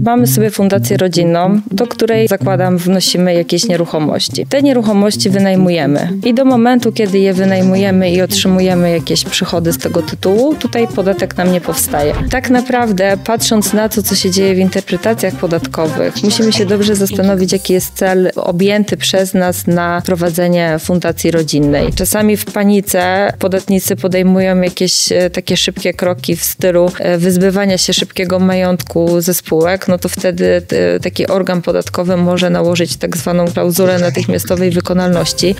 Mamy sobie fundację rodzinną, do której zakładam, wnosimy jakieś nieruchomości. Te nieruchomości wynajmujemy i do momentu, kiedy je wynajmujemy i otrzymujemy jakieś przychody z tego tytułu, tutaj podatek nam nie powstaje. Tak naprawdę, patrząc na to, co się dzieje w interpretacjach podatkowych, musimy się dobrze zastanowić, jaki jest cel objęty przez nas na prowadzenie fundacji rodzinnej. Czasami w panice podatnicy podejmują jakieś takie szybkie kroki w stylu wyzbywania się szybkiego majątku ze spółek, no to wtedy taki organ podatkowy może nałożyć tak zwaną klauzulę natychmiastowej wykonalności.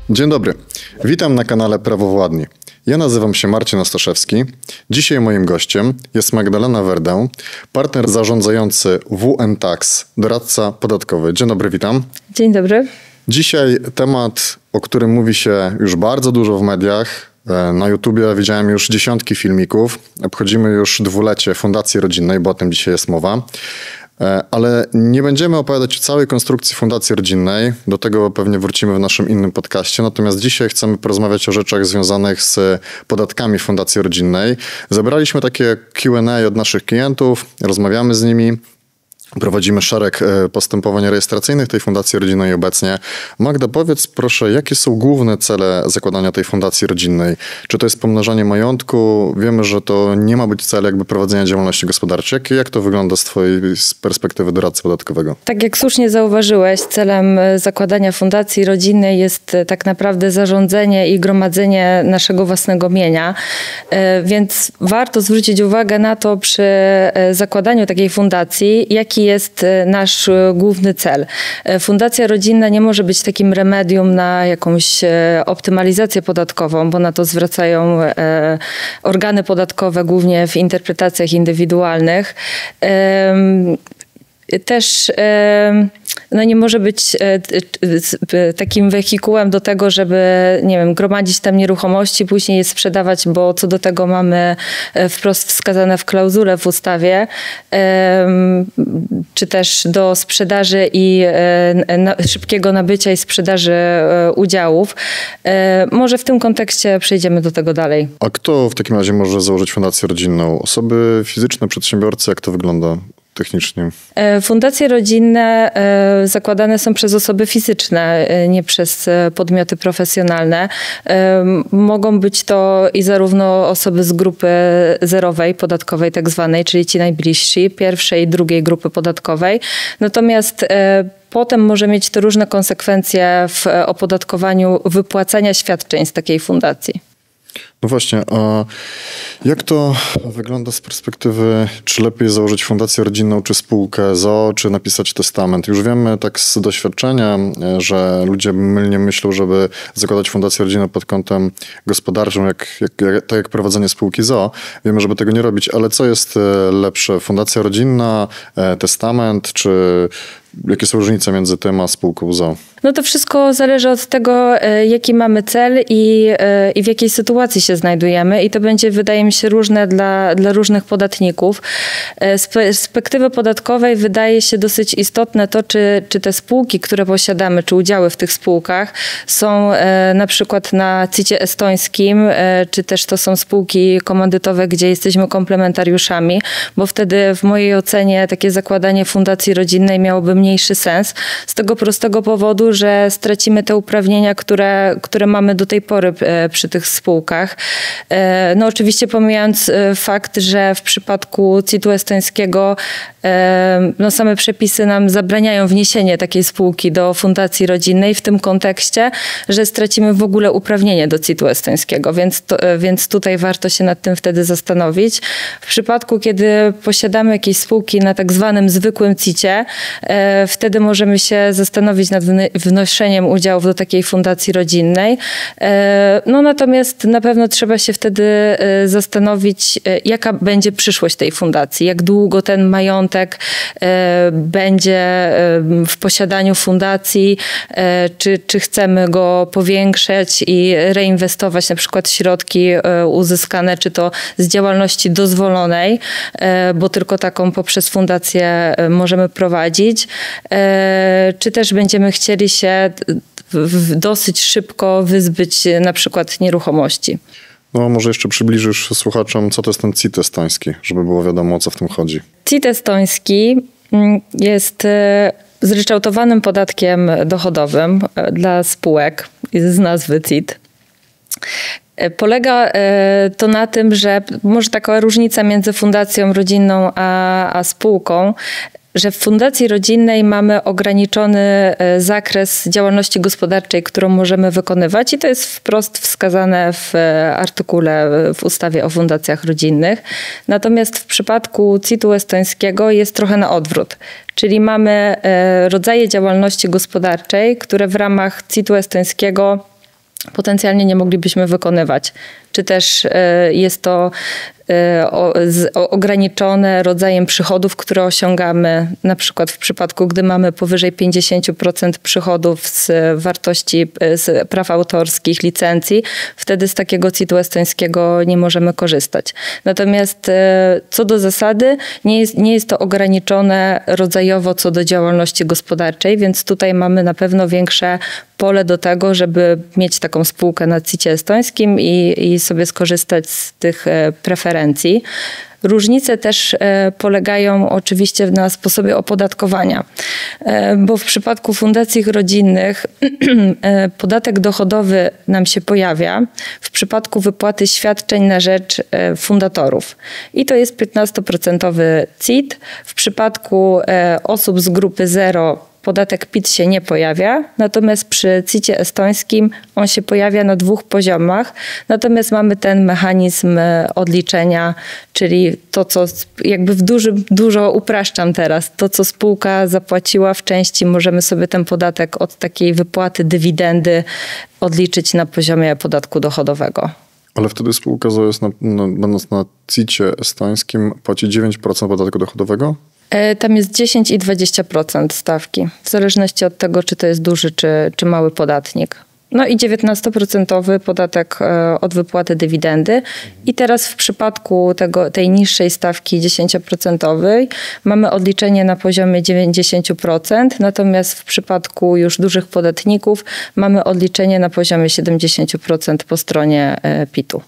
Dzień dobry, witam na kanale Prawowładni. Ja nazywam się Marcin Ostaszewski. Dzisiaj moim gościem jest Magdalena Werdę, partner zarządzający WN Tax, doradca podatkowy. Dzień dobry, witam. Dzień dobry. Dzisiaj temat, o którym mówi się już bardzo dużo w mediach. Na YouTubie widziałem już dziesiątki filmików. Obchodzimy już 2-lecie Fundacji Rodzinnej, bo o tym dzisiaj jest mowa. Ale nie będziemy opowiadać o całej konstrukcji Fundacji Rodzinnej. Do tego pewnie wrócimy w naszym innym podcaście. Natomiast dzisiaj chcemy porozmawiać o rzeczach związanych z podatkami Fundacji Rodzinnej. Zebraliśmy takie Q&A od naszych klientów, rozmawiamy z nimi. Prowadzimy szereg postępowań rejestracyjnych tej Fundacji Rodzinnej obecnie. Magda, powiedz proszę, jakie są główne cele zakładania tej Fundacji Rodzinnej? Czy to jest pomnażanie majątku? Wiemy, że to nie ma być cel jakby prowadzenia działalności gospodarczej. Jak to wygląda z twojej perspektywy doradcy podatkowego? Tak jak słusznie zauważyłeś, celem zakładania Fundacji Rodzinnej jest tak naprawdę zarządzanie i gromadzenie naszego własnego mienia. Więc warto zwrócić uwagę na to przy zakładaniu takiej fundacji, jaki jest nasz główny cel. Fundacja rodzinna nie może być takim remedium na jakąś optymalizację podatkową, bo na to zwracają organy podatkowe głównie w interpretacjach indywidualnych. Też nie może być takim wehikułem do tego, żeby, nie wiem, gromadzić tam nieruchomości, później je sprzedawać, bo co do tego mamy wprost wskazane w klauzule w ustawie, czy też do sprzedaży i szybkiego nabycia i sprzedaży udziałów. Może w tym kontekście przejdziemy do tego dalej. A kto w takim razie może założyć fundację rodzinną? Osoby fizyczne, przedsiębiorcy, jak to wygląda technicznie? Fundacje rodzinne zakładane są przez osoby fizyczne, nie przez podmioty profesjonalne. Mogą być to i zarówno osoby z grupy zerowej, podatkowej tak zwanej, czyli ci najbliżsi, pierwszej i drugiej grupy podatkowej. Natomiast potem może mieć to różne konsekwencje w opodatkowaniu wypłacania świadczeń z takiej fundacji. No właśnie, a jak to wygląda z perspektywy, czy lepiej założyć fundację rodzinną, czy spółkę z o.o., czy napisać testament? Już wiemy tak z doświadczenia, że ludzie mylnie myślą, żeby zakładać fundację rodzinną pod kątem gospodarczym, tak jak prowadzenie spółki z o.o. Wiemy, żeby tego nie robić, ale co jest lepsze? Fundacja rodzinna, testament, czy jakie są różnice między tym a spółką z o.o.? No to wszystko zależy od tego, jaki mamy cel i w jakiej sytuacji się znajdujemy i to będzie, wydaje mi się, różne dla różnych podatników. Z perspektywy podatkowej wydaje się dosyć istotne to, czy te spółki, które posiadamy, czy udziały w tych spółkach są na przykład na CIT-cie estońskim, czy też to są spółki komandytowe, gdzie jesteśmy komplementariuszami, bo wtedy w mojej ocenie takie zakładanie fundacji rodzinnej miałoby mniejszy sens. Z tego prostego powodu, że stracimy te uprawnienia, które mamy do tej pory przy tych spółkach. No oczywiście pomijając fakt, że w przypadku CIT-u estońskiego same przepisy nam zabraniają wniesienie takiej spółki do fundacji rodzinnej w tym kontekście, że stracimy w ogóle uprawnienie do CIT-u estońskiego, więc tutaj warto się nad tym wtedy zastanowić. W przypadku, kiedy posiadamy jakieś spółki na tak zwanym zwykłym CIT-cie, wtedy możemy się zastanowić nad wnoszeniem udziałów do takiej fundacji rodzinnej. No natomiast na pewno trzeba się wtedy zastanowić, jaka będzie przyszłość tej fundacji, jak długo ten majątek będzie w posiadaniu fundacji, czy chcemy go powiększać i reinwestować na przykład środki uzyskane, czy to z działalności dozwolonej, bo tylko taką poprzez fundację możemy prowadzić, czy też będziemy chcieli się dosyć szybko wyzbyć na przykład nieruchomości. No może jeszcze przybliżysz słuchaczom, co to jest ten CIT estoński, żeby było wiadomo, o co w tym chodzi. CIT estoński jest zryczałtowanym podatkiem dochodowym dla spółek z nazwy CIT. Polega to na tym, że może taka różnica między fundacją rodzinną a spółką, że w fundacji rodzinnej mamy ograniczony zakres działalności gospodarczej, którą możemy wykonywać i to jest wprost wskazane w artykule w ustawie o fundacjach rodzinnych. Natomiast w przypadku CIT-u estońskiego jest trochę na odwrót. Czyli mamy rodzaje działalności gospodarczej, które w ramach CIT-u estońskiego potencjalnie nie moglibyśmy wykonywać. Czy też jest to ograniczone rodzajem przychodów, które osiągamy, na przykład w przypadku, gdy mamy powyżej 50% przychodów z wartości z praw autorskich, licencji, wtedy z takiego CIT-u estońskiego nie możemy korzystać. Natomiast co do zasady nie jest to ograniczone rodzajowo co do działalności gospodarczej, więc tutaj mamy na pewno większe pole do tego, żeby mieć taką spółkę na CIT-cie estońskim i sobie skorzystać z tych preferencji. Różnice też polegają oczywiście na sposobie opodatkowania, bo w przypadku fundacji rodzinnych podatek dochodowy nam się pojawia w przypadku wypłaty świadczeń na rzecz fundatorów. I to jest 15% CIT. W przypadku osób z grupy 0 podatek PIT się nie pojawia, natomiast przy CIT-cie estońskim on się pojawia na 2 poziomach, natomiast mamy ten mechanizm odliczenia, czyli to, co jakby dużo upraszczam teraz, to co spółka zapłaciła w części, możemy sobie ten podatek od takiej wypłaty dywidendy odliczyć na poziomie podatku dochodowego. Ale wtedy spółka ZOS, będąc na CIT-cie estońskim, płaci 9% podatku dochodowego? Tam jest 10 i 20% stawki, w zależności od tego, czy to jest duży, czy mały podatnik. No i 19% podatek od wypłaty dywidendy. I teraz w przypadku tej niższej stawki 10% mamy odliczenie na poziomie 90%, natomiast w przypadku już dużych podatników mamy odliczenie na poziomie 70% po stronie PIT-u.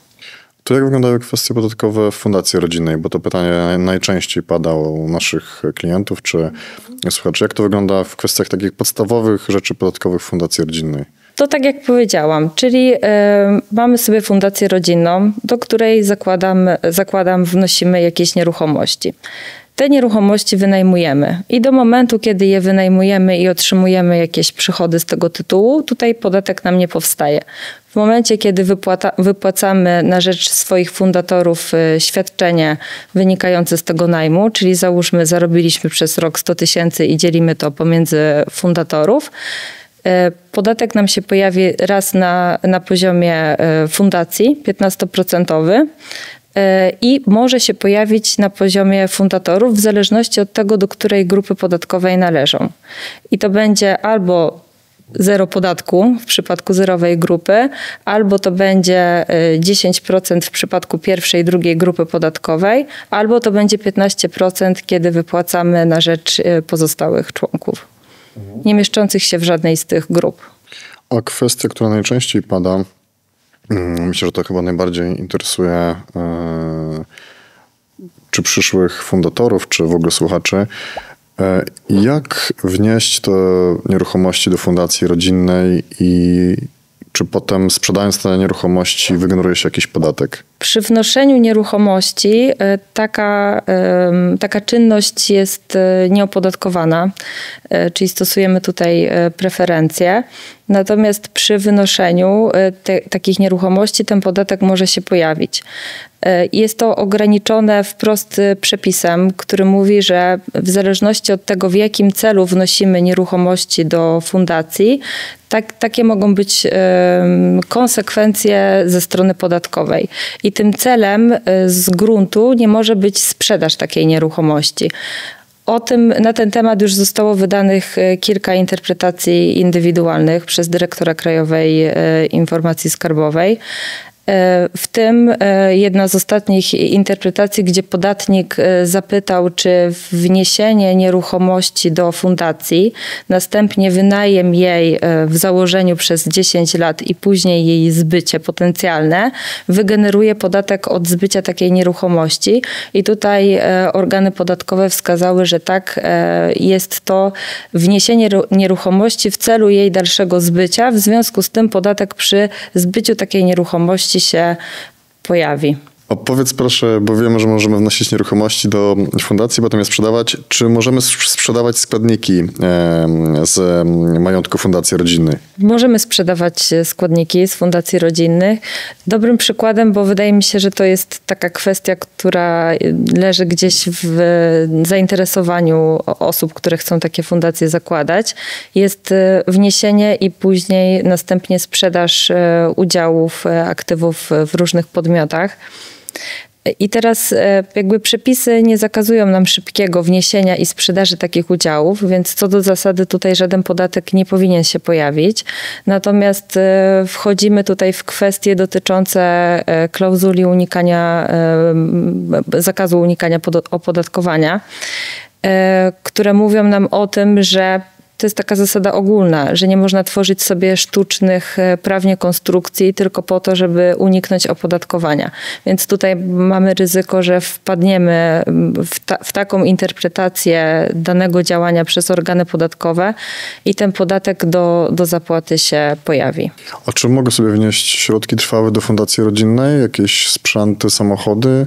To jak wyglądają kwestie podatkowe w fundacji rodzinnej? Bo to pytanie najczęściej pada u naszych klientów czy słuchaczy. Jak to wygląda w kwestiach takich podstawowych rzeczy podatkowych w fundacji rodzinnej? To tak jak powiedziałam, czyli mamy sobie fundację rodzinną, do której wnosimy jakieś nieruchomości. Te nieruchomości wynajmujemy i do momentu, kiedy je wynajmujemy i otrzymujemy jakieś przychody z tego tytułu, tutaj podatek nam nie powstaje. W momencie, kiedy wypłacamy na rzecz swoich fundatorów świadczenie wynikające z tego najmu, czyli załóżmy zarobiliśmy przez rok 100 000 i dzielimy to pomiędzy fundatorów, podatek nam się pojawi raz na poziomie fundacji 15%. I może się pojawić na poziomie fundatorów w zależności od tego, do której grupy podatkowej należą. I to będzie albo 0 podatku w przypadku zerowej grupy, albo to będzie 10% w przypadku pierwszej i drugiej grupy podatkowej, albo to będzie 15%, kiedy wypłacamy na rzecz pozostałych członków, nie mieszczących się w żadnej z tych grup. A kwestia, która najczęściej pada, myślę, że to chyba najbardziej interesuje czy przyszłych fundatorów, czy w ogóle słuchaczy. Jak wnieść te nieruchomości do fundacji rodzinnej i czy potem sprzedając te nieruchomości wygeneruje się jakiś podatek? Przy wnoszeniu nieruchomości taka czynność jest nieopodatkowana, czyli stosujemy tutaj preferencje. Natomiast przy wynoszeniu takich nieruchomości ten podatek może się pojawić. Jest to ograniczone wprost przepisem, który mówi, że w zależności od tego, w jakim celu wnosimy nieruchomości do fundacji, takie mogą być konsekwencje ze strony podatkowej. I tym celem z gruntu nie może być sprzedaż takiej nieruchomości. Na ten temat już zostało wydanych kilka interpretacji indywidualnych przez dyrektora Krajowej Informacji Skarbowej. W tym jedna z ostatnich interpretacji, gdzie podatnik zapytał, czy wniesienie nieruchomości do fundacji, następnie wynajem jej w założeniu przez 10 lat i później jej zbycie potencjalne wygeneruje podatek od zbycia takiej nieruchomości. I tutaj organy podatkowe wskazały, że tak, jest to wniesienie nieruchomości w celu jej dalszego zbycia. W związku z tym podatek przy zbyciu takiej nieruchomości się pojawi. Opowiedz proszę, bo wiemy, że możemy wnosić nieruchomości do fundacji, potem je sprzedawać. Czy możemy sprzedawać składniki z majątku fundacji rodzinnej? Możemy sprzedawać składniki z fundacji rodzinnych. Dobrym przykładem, bo wydaje mi się, że to jest taka kwestia, która leży gdzieś w zainteresowaniu osób, które chcą takie fundacje zakładać, jest wniesienie i później następnie sprzedaż udziałów, aktywów w różnych podmiotach. I teraz jakby przepisy nie zakazują nam szybkiego wniesienia i sprzedaży takich udziałów, więc co do zasady tutaj żaden podatek nie powinien się pojawić. Natomiast wchodzimy tutaj w kwestie dotyczące klauzuli zakazu unikania opodatkowania, które mówią nam o tym, że to jest taka zasada ogólna, że nie można tworzyć sobie sztucznych prawnie konstrukcji tylko po to, żeby uniknąć opodatkowania. Więc tutaj mamy ryzyko, że wpadniemy w taką interpretację danego działania przez organy podatkowe i ten podatek do zapłaty się pojawi. A czy mogę sobie wnieść środki trwałe do fundacji rodzinnej? Jakieś sprzęty, samochody?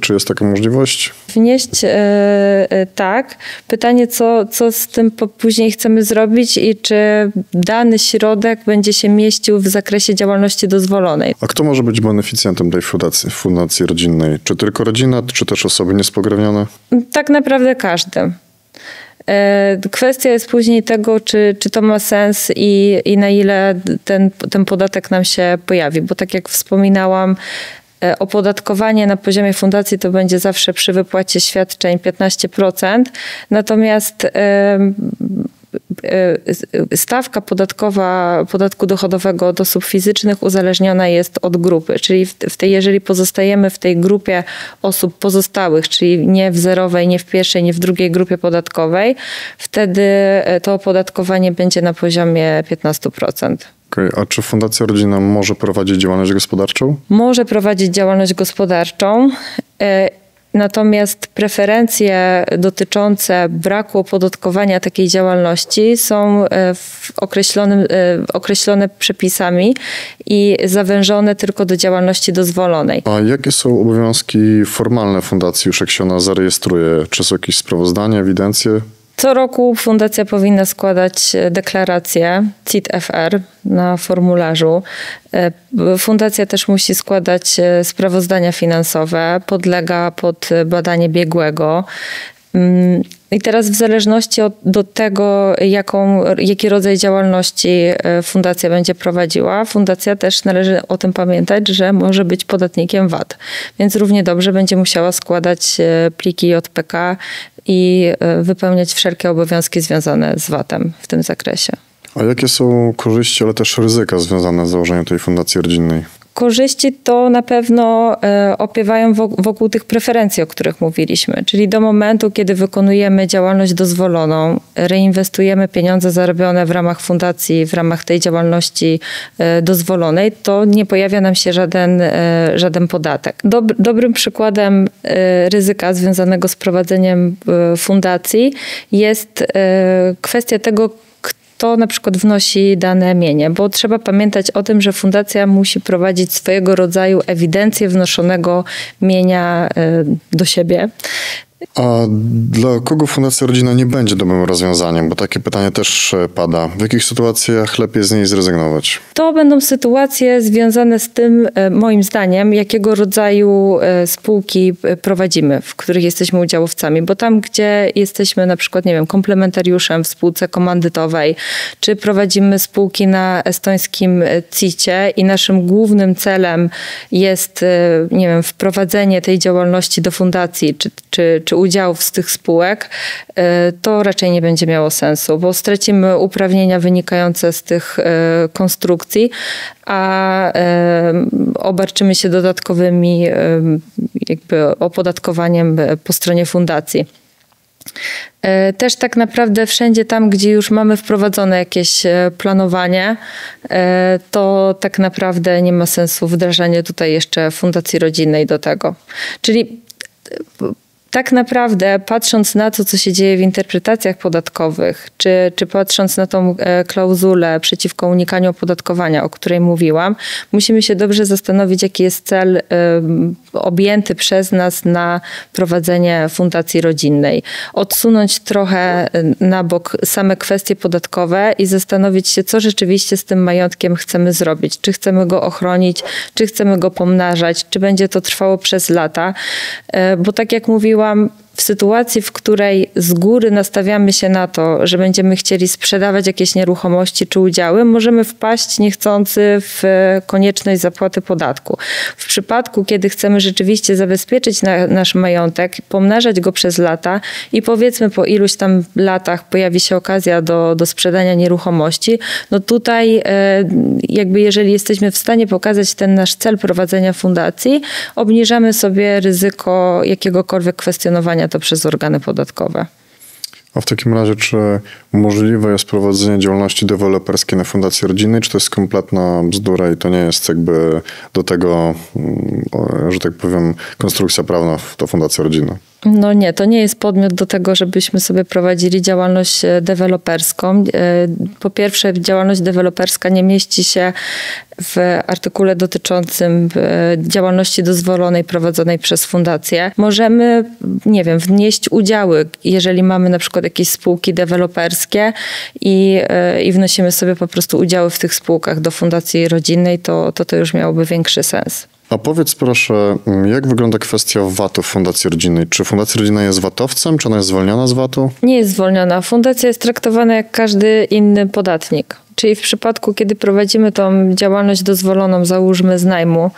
Czy jest taka możliwość? Wnieść tak. Pytanie, co z tym później chcemy zrobić i czy dany środek będzie się mieścił w zakresie działalności dozwolonej. A kto może być beneficjentem tej fundacji rodzinnej? Czy tylko rodzina, czy też osoby niespokrewnione? Tak naprawdę każdy. Kwestia jest później tego, czy to ma sens i na ile ten podatek nam się pojawi. Bo tak jak wspominałam, opodatkowanie na poziomie fundacji to będzie zawsze przy wypłacie świadczeń 15%, natomiast stawka podatkowa podatku dochodowego od osób fizycznych uzależniona jest od grupy, czyli jeżeli pozostajemy w tej grupie osób pozostałych, czyli nie w zerowej, nie w pierwszej, nie w drugiej grupie podatkowej, wtedy to opodatkowanie będzie na poziomie 15%. Okay. A czy Fundacja Rodzinna może prowadzić działalność gospodarczą? Może prowadzić działalność gospodarczą. Natomiast preferencje dotyczące braku opodatkowania takiej działalności są określone przepisami i zawężone tylko do działalności dozwolonej. A jakie są obowiązki formalne fundacji już jak się ona zarejestruje? Czy są jakieś sprawozdania, ewidencje? Co roku fundacja powinna składać deklarację CIT-FR na formularzu. Fundacja też musi składać sprawozdania finansowe, podlega pod badanie biegłego. I teraz w zależności od tego, jaki rodzaj działalności fundacja będzie prowadziła, fundacja też należy o tym pamiętać, że może być podatnikiem VAT. Więc równie dobrze będzie musiała składać pliki JPK i wypełniać wszelkie obowiązki związane z VAT-em w tym zakresie. A jakie są korzyści, ale też ryzyka związane z założeniem tej fundacji rodzinnej? Korzyści to na pewno opiewają wokół tych preferencji, o których mówiliśmy. Czyli do momentu, kiedy wykonujemy działalność dozwoloną, reinwestujemy pieniądze zarobione w ramach fundacji, w ramach tej działalności dozwolonej, to nie pojawia nam się żaden podatek. Dobrym przykładem ryzyka związanego z prowadzeniem fundacji jest kwestia tego, kto na przykład wnosi dane mienie, bo trzeba pamiętać o tym, że fundacja musi prowadzić swojego rodzaju ewidencję wnoszonego mienia do siebie. A dla kogo Fundacja Rodzina nie będzie dobrym rozwiązaniem? Bo takie pytanie też pada. W jakich sytuacjach lepiej z niej zrezygnować? To będą sytuacje związane z tym, moim zdaniem, jakiego rodzaju spółki prowadzimy, w których jesteśmy udziałowcami. Bo tam, gdzie jesteśmy na przykład, nie wiem, komplementariuszem w spółce komandytowej, czy prowadzimy spółki na estońskim CIT-cie i naszym głównym celem jest, nie wiem, wprowadzenie tej działalności do fundacji, czy udziałów z tych spółek, to raczej nie będzie miało sensu, bo stracimy uprawnienia wynikające z tych konstrukcji, a obarczymy się dodatkowymi jakby opodatkowaniem po stronie fundacji. Też tak naprawdę wszędzie tam, gdzie już mamy wprowadzone jakieś planowanie, to tak naprawdę nie ma sensu wdrażanie tutaj jeszcze fundacji rodzinnej do tego. Czyli tak naprawdę patrząc na to, co się dzieje w interpretacjach podatkowych, czy patrząc na tą klauzulę przeciwko unikaniu opodatkowania, o której mówiłam, musimy się dobrze zastanowić, jaki jest cel objęty przez nas na prowadzenie fundacji rodzinnej. Odsunąć trochę na bok same kwestie podatkowe i zastanowić się, co rzeczywiście z tym majątkiem chcemy zrobić. Czy chcemy go ochronić, czy chcemy go pomnażać, czy będzie to trwało przez lata. Bo tak jak mówiłam, w sytuacji, w której z góry nastawiamy się na to, że będziemy chcieli sprzedawać jakieś nieruchomości czy udziały, możemy wpaść niechcący w konieczność zapłaty podatku. W przypadku, kiedy chcemy rzeczywiście zabezpieczyć nasz majątek, pomnażać go przez lata i powiedzmy po iluś tam latach pojawi się okazja do sprzedania nieruchomości, no tutaj jakby jeżeli jesteśmy w stanie pokazać ten nasz cel prowadzenia fundacji, obniżamy sobie ryzyko jakiegokolwiek kwestionowania to przez organy podatkowe. A w takim razie, czy możliwe jest prowadzenie działalności deweloperskiej na fundacji rodzinnej, czy to jest kompletna bzdura i to nie jest jakby do tego, że tak powiem, konstrukcja prawna to fundacja rodzinna? No nie, to nie jest podmiot do tego, żebyśmy sobie prowadzili działalność deweloperską. Po pierwsze, działalność deweloperska nie mieści się w artykule dotyczącym działalności dozwolonej prowadzonej przez fundację. Możemy, nie wiem, wnieść udziały, jeżeli mamy na przykład jakieś spółki deweloperskie i wnosimy sobie po prostu udziały w tych spółkach do fundacji rodzinnej, to już miałoby większy sens. A powiedz proszę, jak wygląda kwestia VAT-u w fundacji rodzinnej? Czy fundacja rodzinna jest VAT-owcem? Czy ona jest zwolniona z VAT-u? Nie jest zwolniona. Fundacja jest traktowana jak każdy inny podatnik. Czyli w przypadku, kiedy prowadzimy tą działalność dozwoloną, załóżmy z najmu,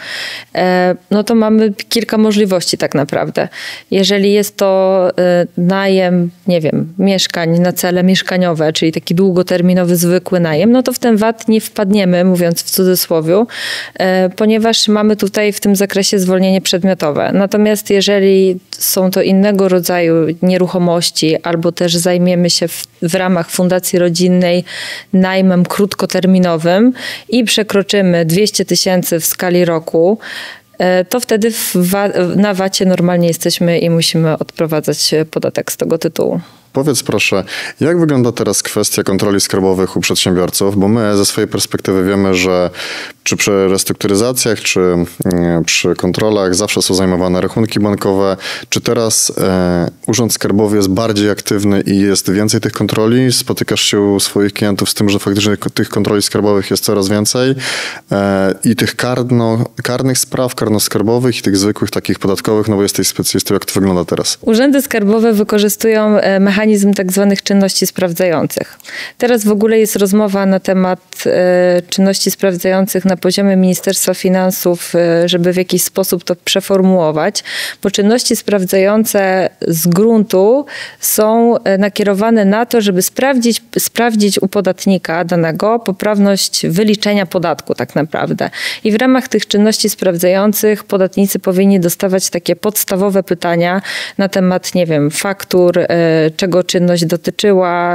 no to mamy kilka możliwości tak naprawdę. Jeżeli jest to najem, nie wiem, mieszkań na cele mieszkaniowe, czyli taki długoterminowy, zwykły najem, no to w ten VAT nie wpadniemy, mówiąc w cudzysłowiu, ponieważ mamy tutaj w tym zakresie zwolnienie przedmiotowe. Natomiast jeżeli są to innego rodzaju nieruchomości, albo też zajmiemy się w ramach fundacji rodzinnej najmem krótkoterminowym i przekroczymy 200 000 w skali roku, to wtedy na VAT-cie normalnie jesteśmy i musimy odprowadzać podatek z tego tytułu. Powiedz proszę, jak wygląda teraz kwestia kontroli skarbowych u przedsiębiorców? Bo my ze swojej perspektywy wiemy, że czy przy restrukturyzacjach, czy przy kontrolach zawsze są zajmowane rachunki bankowe. Czy teraz Urząd Skarbowy jest bardziej aktywny i jest więcej tych kontroli? Spotykasz się u swoich klientów z tym, że faktycznie tych kontroli skarbowych jest coraz więcej i tych karnych spraw, karno-skarbowych i tych zwykłych takich podatkowych, no bo jesteś specjalistą, jak to wygląda teraz? Urzędy skarbowe wykorzystują mechanizm tak zwanych czynności sprawdzających. Teraz w ogóle jest rozmowa na temat czynności sprawdzających na poziomie Ministerstwa Finansów, żeby w jakiś sposób to przeformułować, bo czynności sprawdzające z gruntu są nakierowane na to, żeby sprawdzić u podatnika danego poprawność wyliczenia podatku tak naprawdę. I w ramach tych czynności sprawdzających podatnicy powinni dostawać takie podstawowe pytania na temat, nie wiem, faktur, czego czynność dotyczyła,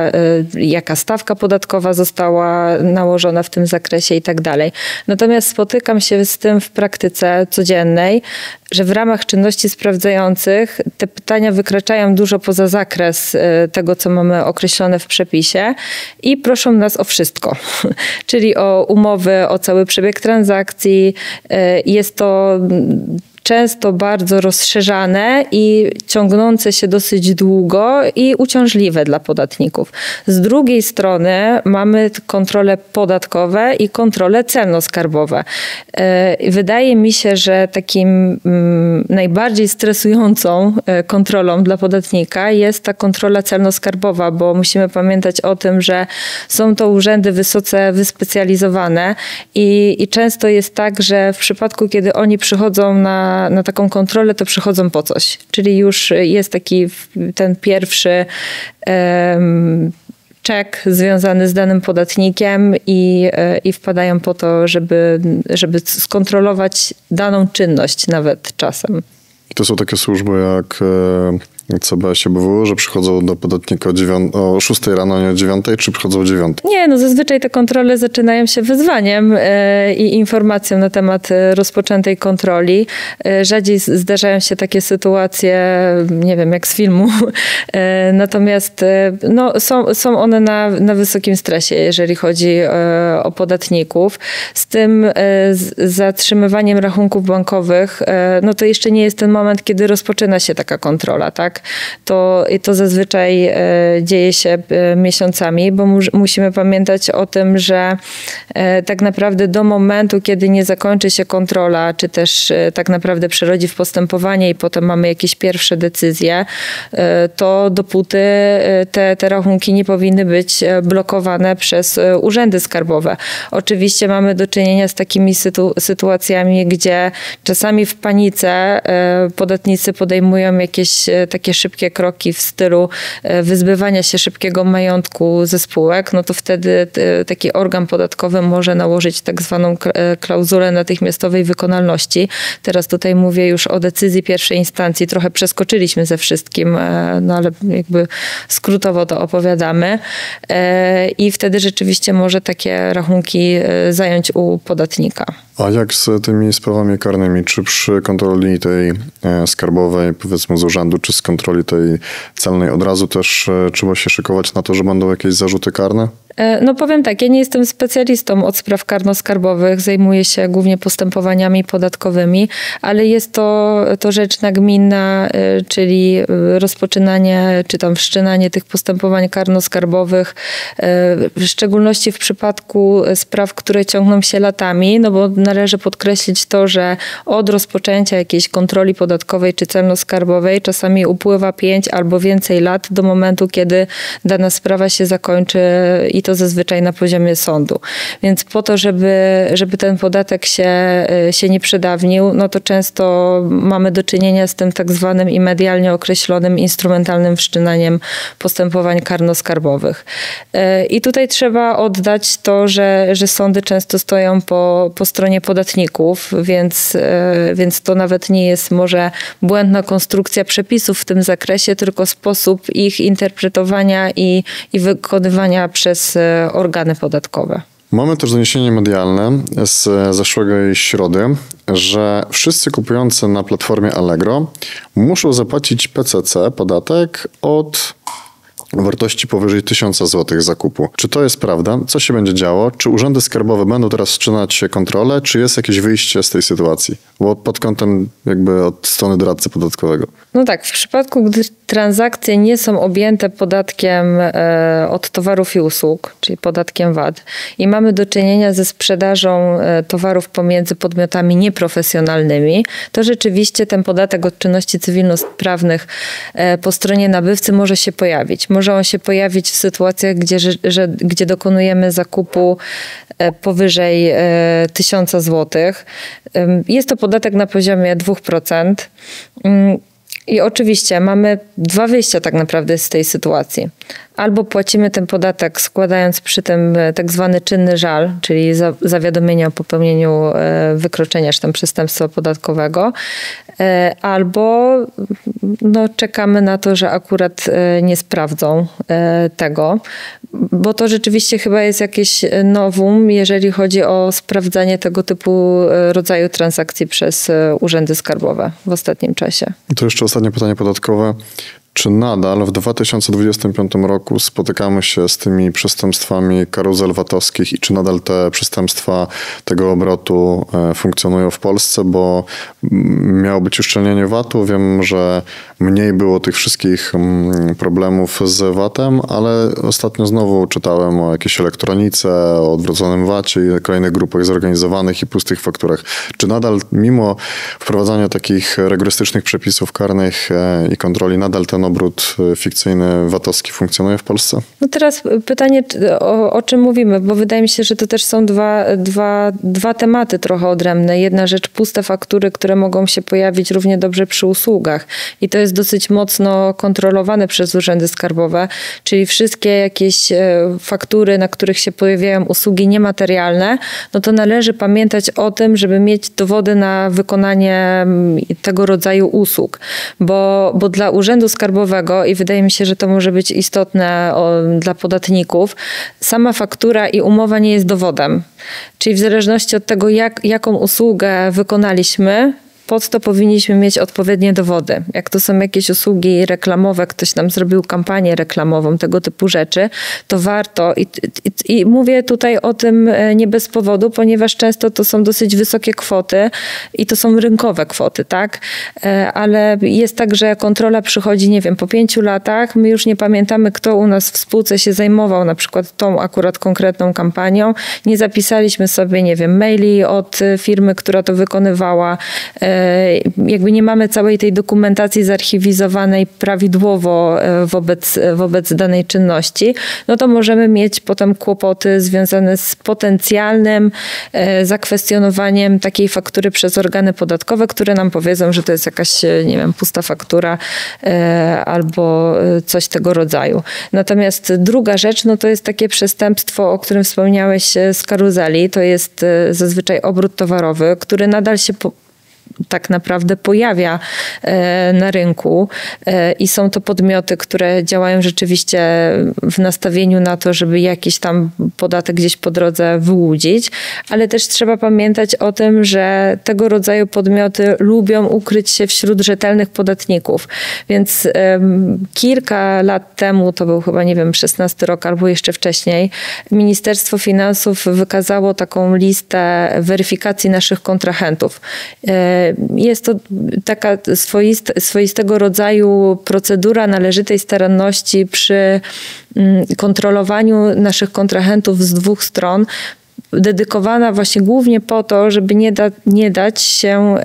jaka stawka podatkowa została nałożona w tym zakresie i tak dalej. Natomiast spotykam się z tym w praktyce codziennej, że w ramach czynności sprawdzających te pytania wykraczają dużo poza zakres tego, co mamy określone w przepisie i proszą nas o wszystko. Czyli o umowy, o cały przebieg transakcji. Jest to często bardzo rozszerzane i ciągnące się dosyć długo i uciążliwe dla podatników. Z drugiej strony mamy kontrole podatkowe i kontrole celno-skarbowe. Wydaje mi się, że takim najbardziej stresującą kontrolą dla podatnika jest ta kontrola celno-skarbowa, bo musimy pamiętać o tym, że są to urzędy wysoce wyspecjalizowane i często jest tak, że w przypadku, kiedy oni przychodzą na taką kontrolę, to przychodzą po coś. Czyli już jest taki ten pierwszy czek związany z danym podatnikiem i wpadają po to, żeby skontrolować daną czynność nawet czasem. To są takie służby jak CBS, BW, że przychodzą do podatnika o 6 rano, nie o 9, czy przychodzą o 9? Nie, no zazwyczaj te kontrole zaczynają się wezwaniem i informacją na temat rozpoczętej kontroli. Rzadziej zdarzają się takie sytuacje, nie wiem, jak z filmu. Natomiast no, są one na wysokim stresie, jeżeli chodzi o podatników. Z tym zatrzymywaniem rachunków bankowych, no to jeszcze nie jest ten moment, kiedy rozpoczyna się taka kontrola, tak? To zazwyczaj dzieje się miesiącami, bo musimy pamiętać o tym, że tak naprawdę do momentu, kiedy nie zakończy się kontrola, czy też tak naprawdę przerodzi w postępowanie i potem mamy jakieś pierwsze decyzje, to dopóty te rachunki nie powinny być blokowane przez urzędy skarbowe. Oczywiście mamy do czynienia z takimi sytuacjami, gdzie czasami w panice podatnicy podejmują jakieś takie szybkie kroki w stylu wyzbywania się szybkiego majątku ze spółek, no to wtedy taki organ podatkowy może nałożyć tak zwaną klauzulę natychmiastowej wykonalności. Teraz tutaj mówię już o decyzji pierwszej instancji. Trochę przeskoczyliśmy ze wszystkim, no ale jakby skrótowo to opowiadamy. I wtedy rzeczywiście może takie rachunki zająć u podatnika. A jak z tymi sprawami karnymi? Czy przy kontroli tej skarbowej, powiedzmy z urzędu, czy z kontroli tej celnej od razu też trzeba się szykować na to, że będą jakieś zarzuty karne? No powiem tak, ja nie jestem specjalistą od spraw karno-skarbowych, zajmuję się głównie postępowaniami podatkowymi, ale jest to rzecz nagminna, czyli rozpoczynanie czy tam wszczynanie tych postępowań karno-skarbowych, w szczególności w przypadku spraw, które ciągną się latami, no bo należy podkreślić to, że od rozpoczęcia jakiejś kontroli podatkowej czy celno-skarbowej czasami upływa 5 albo więcej lat do momentu, kiedy dana sprawa się zakończy i to zazwyczaj na poziomie sądu. Więc po to, żeby ten podatek się nie przedawnił, no to często mamy do czynienia z tym tak zwanym i medialnie określonym instrumentalnym wszczynaniem postępowań karno-skarbowych. I tutaj trzeba oddać to, że sądy często stoją po stronie podatników, więc to nawet nie jest może błędna konstrukcja przepisów w tym zakresie, tylko sposób ich interpretowania i wykonywania przez organy podatkowe. Mamy też doniesienie medialne z zeszłej środy, że wszyscy kupujący na platformie Allegro muszą zapłacić PCC podatek od wartości powyżej 1000 zł zakupu. Czy to jest prawda? Co się będzie działo? Czy urzędy skarbowe będą teraz wszczynać kontrolę? Czy jest jakieś wyjście z tej sytuacji? Bo pod kątem jakby od strony doradcy podatkowego. No tak, w przypadku, gdy transakcje nie są objęte podatkiem od towarów i usług, czyli podatkiem VAT i mamy do czynienia ze sprzedażą towarów pomiędzy podmiotami nieprofesjonalnymi, to rzeczywiście ten podatek od czynności cywilnoprawnych po stronie nabywcy może się pojawić. Może on się pojawić w sytuacjach, gdzie dokonujemy zakupu powyżej 1000 zł. Jest to podatek na poziomie 2%. I oczywiście mamy dwa wyjścia tak naprawdę z tej sytuacji. Albo płacimy ten podatek składając przy tym tak zwany czynny żal, czyli zawiadomienie o popełnieniu wykroczenia czy tam przestępstwa podatkowego, albo no, czekamy na to, że akurat nie sprawdzą tego, bo to rzeczywiście chyba jest jakieś novum, jeżeli chodzi o sprawdzanie tego typu rodzaju transakcji przez urzędy skarbowe w ostatnim czasie. To jeszcze ostatnie pytanie podatkowe. Czy nadal w 2025 roku spotykamy się z tymi przestępstwami karuzel VAT-owskich i czy nadal te przestępstwa tego obrotu funkcjonują w Polsce? Bo miało być uszczelnienie VAT-u. Wiem, że mniej było tych wszystkich problemów z VAT-em, ale ostatnio znowu czytałem o jakiejś elektronice, o odwróconym VAT-cie i kolejnych grupach zorganizowanych i pustych fakturach. Czy nadal, mimo wprowadzania takich rygorystycznych przepisów karnych i kontroli, nadal ten obrót fikcyjny VAT-owski funkcjonuje w Polsce? No teraz pytanie, o czym mówimy, bo wydaje mi się, że to też są dwa tematy trochę odrębne. Jedna rzecz, puste faktury, które mogą się pojawić równie dobrze przy usługach i to jest dosyć mocno kontrolowane przez urzędy skarbowe, czyli wszystkie jakieś faktury, na których się pojawiają usługi niematerialne, no to należy pamiętać o tym, żeby mieć dowody na wykonanie tego rodzaju usług, bo dla urzędu skarbowego i wydaje mi się, że to może być istotne dla podatników, sama faktura i umowa nie jest dowodem. Czyli w zależności od tego, jaką usługę wykonaliśmy, pod to powinniśmy mieć odpowiednie dowody. Jak to są jakieś usługi reklamowe, ktoś nam zrobił kampanię reklamową, tego typu rzeczy, to warto i mówię tutaj o tym nie bez powodu, ponieważ często to są dosyć wysokie kwoty i to są rynkowe kwoty, tak? Ale jest tak, że kontrola przychodzi, nie wiem, po 5 latach, my już nie pamiętamy, kto u nas w spółce się zajmował na przykład tą akurat konkretną kampanią. Nie zapisaliśmy sobie, nie wiem, maili od firmy, która to wykonywała, jakby nie mamy całej tej dokumentacji zarchiwizowanej prawidłowo wobec danej czynności, no to możemy mieć potem kłopoty związane z potencjalnym zakwestionowaniem takiej faktury przez organy podatkowe, które nam powiedzą, że to jest jakaś, nie wiem, pusta faktura albo coś tego rodzaju. Natomiast druga rzecz, no to jest takie przestępstwo, o którym wspomniałeś z karuzeli, to jest zazwyczaj obrót towarowy, który nadal się tak naprawdę pojawia na rynku i są to podmioty, które działają rzeczywiście w nastawieniu na to, żeby jakiś tam podatek gdzieś po drodze wyłudzić, ale też trzeba pamiętać o tym, że tego rodzaju podmioty lubią ukryć się wśród rzetelnych podatników. Więc kilka lat temu, to był chyba, nie wiem, 16 rok albo jeszcze wcześniej, Ministerstwo Finansów wykazało taką listę weryfikacji naszych kontrahentów. Jest to taka swoistego rodzaju procedura należytej staranności przy kontrolowaniu naszych kontrahentów z 2 stron, dedykowana właśnie głównie po to, żeby nie dać się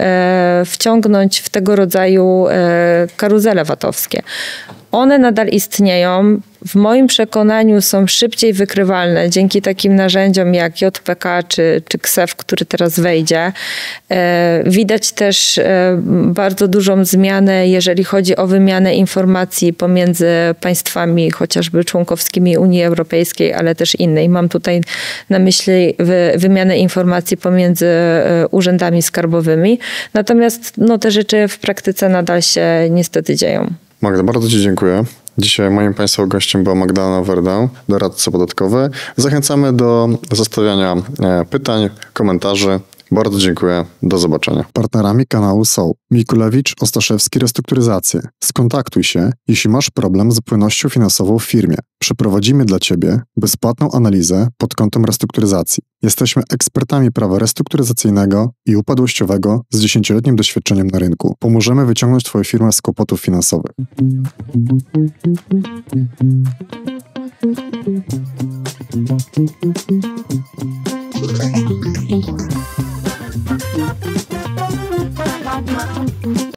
wciągnąć w tego rodzaju karuzele VAT-owskie. One nadal istnieją. W moim przekonaniu są szybciej wykrywalne dzięki takim narzędziom jak JPK czy KSEF, który teraz wejdzie. Widać też bardzo dużą zmianę, jeżeli chodzi o wymianę informacji pomiędzy państwami chociażby członkowskimi Unii Europejskiej, ale też innej. Mam tutaj na myśli wymianę informacji pomiędzy urzędami skarbowymi. Natomiast no, te rzeczy w praktyce nadal się niestety dzieją. Magda, bardzo Ci dziękuję. Dzisiaj moim Państwa gościem była Magdalena Werdę, doradca podatkowy. Zachęcamy do zostawiania pytań, komentarzy. Bardzo dziękuję. Do zobaczenia. Partnerami kanału są Mikulewicz, Ostaszewski Restrukturyzacje. Skontaktuj się, jeśli masz problem z płynnością finansową w firmie. Przeprowadzimy dla Ciebie bezpłatną analizę pod kątem restrukturyzacji. Jesteśmy ekspertami prawa restrukturyzacyjnego i upadłościowego z 10-letnim doświadczeniem na rynku. Pomożemy wyciągnąć Twoją firmę z kłopotów finansowych.